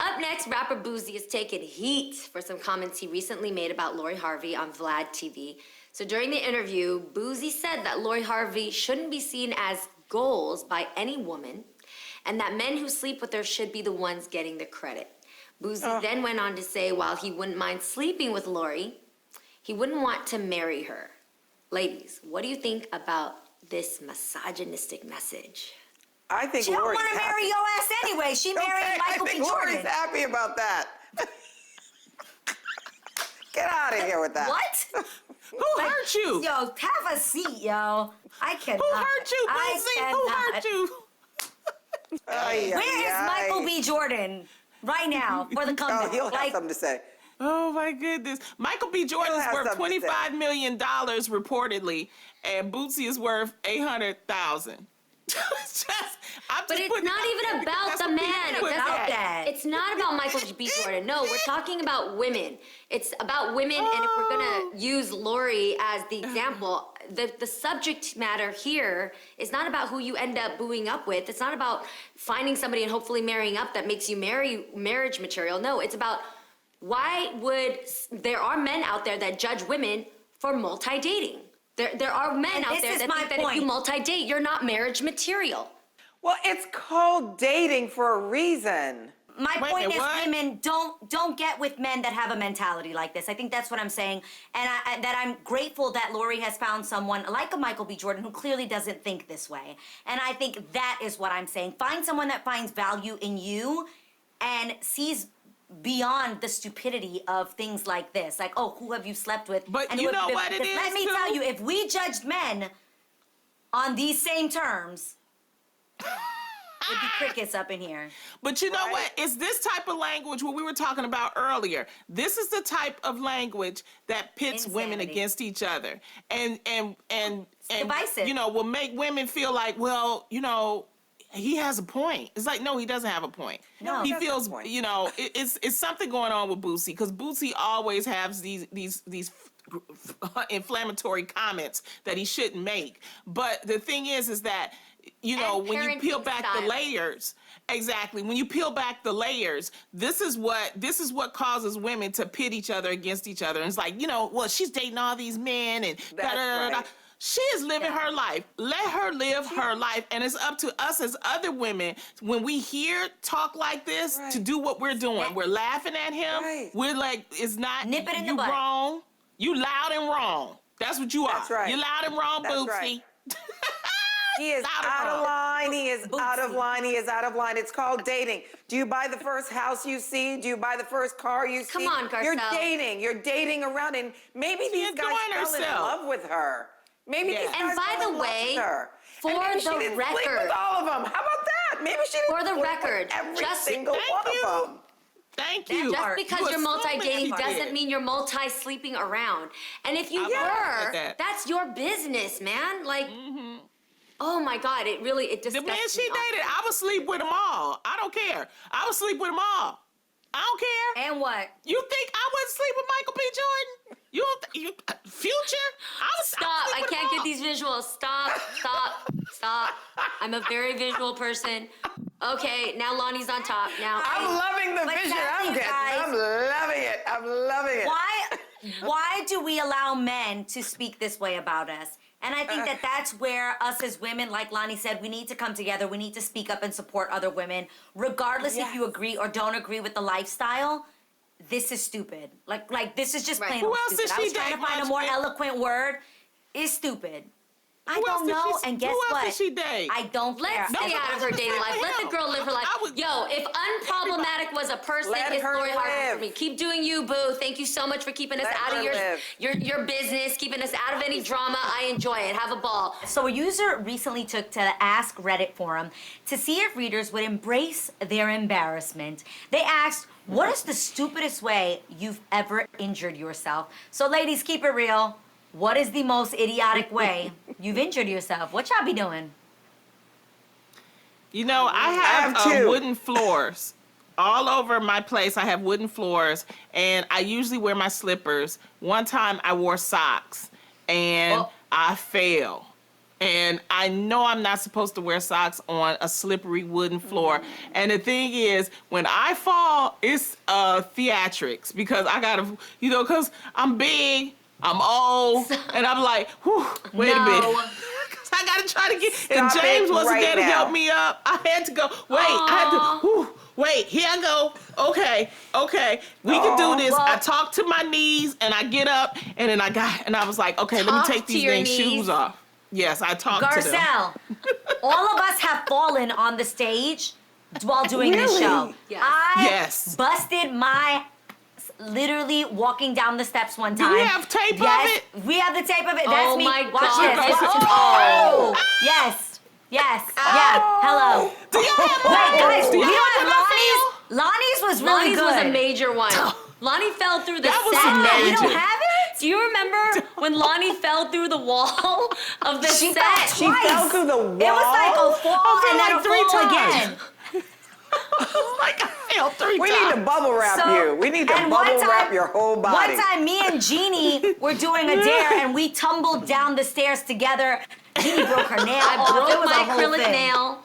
Up next, rapper Boosie is taking heat for some comments he recently made about Lori Harvey on Vlad TV. So during the interview, Boosie said that Lori Harvey shouldn't be seen as goals by any woman, and that men who sleep with her should be the ones getting the credit. Boosie then went on to say while he wouldn't mind sleeping with Lori, he wouldn't want to marry her. Ladies, what do you think about this misogynistic message? I think She don't Lori's want to marry your ass anyway. She married Michael B. I think Jordan. Lori's happy about that. Get out of here with that. What? Who hurt you? Yo, have a seat, yo. I cannot. Who hurt you, Boosie? Who hurt you? Where is Michael B. Jordan right now for the comeback? Oh, he'll have something to say. Oh my goodness. Michael B. Jordan's have worth something to say. $25 million reportedly, and Boosie is worth $800,000. But it's not even about the man. It's not about Michael B. Jordan. No, we're talking about women. It's about women, and if we're gonna use Lori as the example, the subject matter here is not about who you end up booing up with. It's not about finding somebody and hopefully marrying up that makes you marriage material. No, it's about there are men out there that judge women for multi-dating. There are men out there that think that if you multi-date, you're not marriage material. Well, it's called dating for a reason. My point is women don't get with men that have a mentality like this. I think that's what I'm saying. And that I'm grateful that Lori has found someone like a Michael B. Jordan who clearly doesn't think this way. And I think that is what I'm saying. Find someone that finds value in you and sees beyond the stupidity of things like this. Like, oh, who have you slept with? But and you know what it is, let me too? tell you, if we judged men on these same terms, it'd be crickets up in here. But you know what? It's this type of language what we were talking about earlier. This is the type of language that pits women against each other. And divisive. You know, will make women feel like, well, you know, he has a point. It's like, no, he doesn't have a point. No, he feels, you know, it's something going on with Boosie, because Boosie always has these inflammatory comments that he shouldn't make. But the thing is that, you know, when you peel back the layers, when you peel back the layers, this is what causes women to pit each other against each other. And it's like, you know, well, she's dating all these men and da-da-da-da-da. She is living her life. Let her live her life. And it's up to us as other women, when we hear talk like this, to do what we're doing. We're laughing at him. We're like, it's not, nip it in you the butt. wrong. You loud and wrong. That's what you are. That's right. You're loud and wrong, That's Boosie. right. He is out of line. He is out of line. He is out of line. It's called dating. Do you buy the first house you see? Do you buy the first car you see? Come on, Garcelle. You're dating. You're dating around, and maybe these guys fell in love with her. Maybe these guys And by fell the in love way, with her. for and maybe she the didn't record, sleep with all of them. How about that? Maybe she didn't For the sleep record, with every just- single one of them. Thank you. Just because You are you're so multi-dating manipulative. doesn't mean you're multi-sleeping around. And if you I were, that. that's your business, man. Like, oh my God, it The disgusts man she me. dated, I would sleep with them all. I don't care. I would sleep with them all. I don't care. And what? You think I wouldn't sleep with Michael B. Jordan? Future? Stop, I can't get these visuals. Stop. I'm a very visual person. Okay, now Lonnie's on top. Now, I'm loving the vision I'm getting. I'm loving it. I'm loving it. Why do we allow men to speak this way about us? And I think that that's where us as women, like Lonnie said, we need to come together. We need to speak up and support other women, regardless if you agree or don't agree with the lifestyle. This is stupid. Like this is just plain Who old else stupid. did I she was trying date, to find a more Lunchman? eloquent word. It's stupid. I Who else don't did know, she- and guess who else what? did she date? I don't care. let's stay out of her dating life. Let the girl live her life. Yo, if unproblematic was a person, Let it's her Lori Harvey live. for me. Keep doing you, boo. Thank you so much for keeping us Let out of her your business, keeping us out of any drama. I enjoy it. Have a ball. So a user recently took to the Ask Reddit forum to see if readers would embrace their embarrassment. They asked, what is the stupidest way you've ever injured yourself? So ladies, keep it real. What is the most idiotic way you've injured yourself? What y'all be doing? You know, I have two. wooden floors. All over my place, I have wooden floors, and I usually wear my slippers. One time I wore socks, and I fell. and I know I'm not supposed to wear socks on a slippery wooden floor. And the thing is, when I fall, it's theatrics because I gotta, because I'm big, I'm old, and I'm like, whew, wait a minute. I gotta try to get, and James wasn't there to help me up. I had to go, wait, here I go. Okay, we can do this. I talk to my knees, and I get up, and then I was like, okay, let me take these dang shoes off. Yes, I talked to them. Garcelle, all of us have fallen on the stage while doing this show. Yes. I busted my literally walking down the steps one time. Do we have tape of it? We have the tape of it. That's me. My Watch God. this. Oh. Yes. Yeah. Hello. Do you have Wait, guys, do we you don't have have Lonnie's. Lonnie's was really Lonnie's good. was a major one. Lonnie fell through the That was set. amazing. You don't have it? Do you remember when Lonnie fell through the wall of the She set? fell She fell through the wall? It was like a fall and then like a 3 fall times. again. Like I fell 3 We times. need to bubble wrap you. We need to and bubble one time- wrap your whole body. One time, me and Jeannie were doing a dare, and we tumbled down the stairs together. Jeannie broke her nail I off. It broke was my a whole acrylic thing. nail.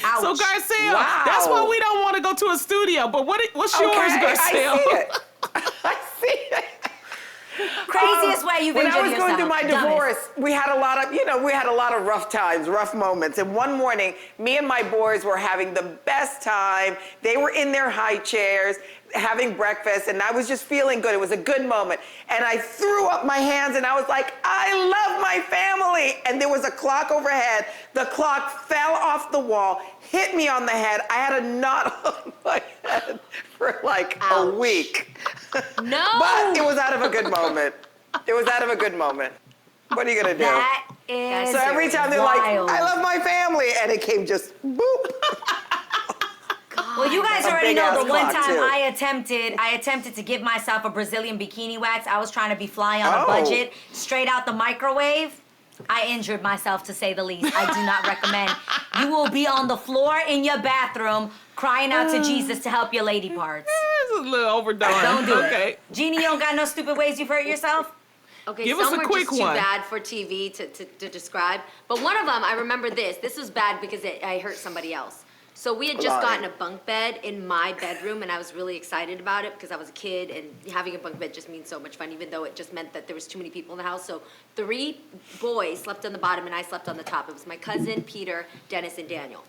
Ouch. So Garcelle, Wow. that's why we don't want to go to a studio. But what's yours, Okay, Garcelle? I see it. I see it. Craziest way you've When injured I was going through my yourself. divorce, we had a lot of rough times, rough moments. And one morning, me and my boys were having the best time. They were in their high chairs, having breakfast, and I was just feeling good. It was a good moment. And I threw up my hands and I was like, I love my family. And there was a clock overhead. The clock fell off the wall, hit me on the head. I had a knot on my head for like a week. No. But it was out of a good moment. It was out of a good moment. What are you gonna do? That is So every time they're wild. like, I love my family, and it came just boop. Well, you guys A already know big-ass the one clock, time too. I attempted to give myself a Brazilian bikini wax. I was trying to be fly on a Oh. budget, straight out the microwave. I injured myself, to say the least. I do not recommend. You will be on the floor in your bathroom crying out to Jesus to help your lady parts. It's a little overdone. Don't do okay. it. Jeannie, you don't got no stupid ways you've hurt yourself? Okay, Give us some a were quick just too one. bad for TV to describe. But one of them, I remember this. This was bad because I hurt somebody else. So we had just Love gotten it. a bunk bed in my bedroom, and I was really excited about it because I was a kid, and having a bunk bed just means so much fun, even though it just meant that there was too many people in the house. So 3 boys slept on the bottom, and I slept on the top. It was my cousin, Peter, Dennis, and Daniel.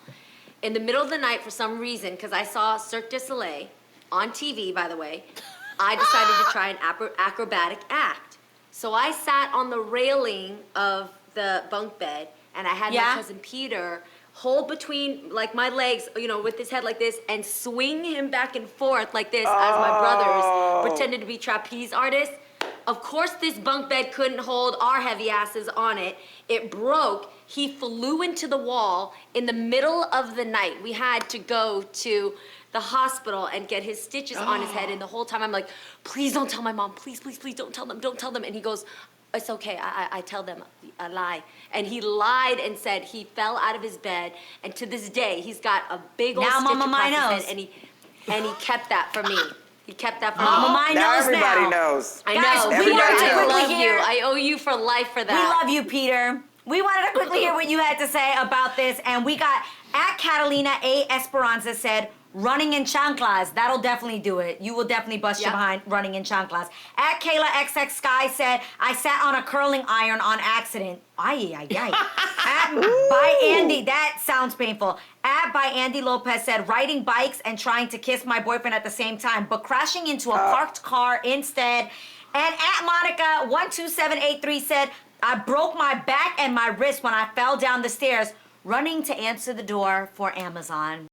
In the middle of the night, for some reason, because I saw Cirque du Soleil on TV, by the way, I decided to try an acrobatic act. So I sat on the railing of the bunk bed, and I had my cousin Peter hold between like my legs, with his head like this, and swing him back and forth like this as my brothers pretended to be trapeze artists. Of course, this bunk bed couldn't hold our heavy asses on it. It broke. He flew into the wall in the middle of the night. We had to go to the hospital and get his stitches on his head. And the whole time I'm like, please don't tell my mom. Please, please, please don't tell them. And he goes, it's okay. I tell them. I lie. And he lied and said he fell out of his bed. And to this day, he's got a big old Now stitch Mama across Mai his knows. head. And he kept that for me. He kept that for Mama me. Mai Now knows everybody now. knows. I Guys, know. we Peter, wanted to I quickly love hear- you. I owe you for life for We that. love you, Peter. We wanted to quickly hear what you had to say about this, and we got at Catalina A. Esperanza said, running in chanclas. That'll definitely do it. You will definitely bust your Yeah. behind running in chanclas. At Kayla XX Sky said, I sat on a curling iron on accident. Ay, ay, ay. At by Andy, that sounds painful. At by Andy Lopez said, riding bikes and trying to kiss my boyfriend at the same time, but crashing into a parked car instead. And at Monica 12783 said, I broke my back and my wrist when I fell down the stairs running to answer the door for Amazon.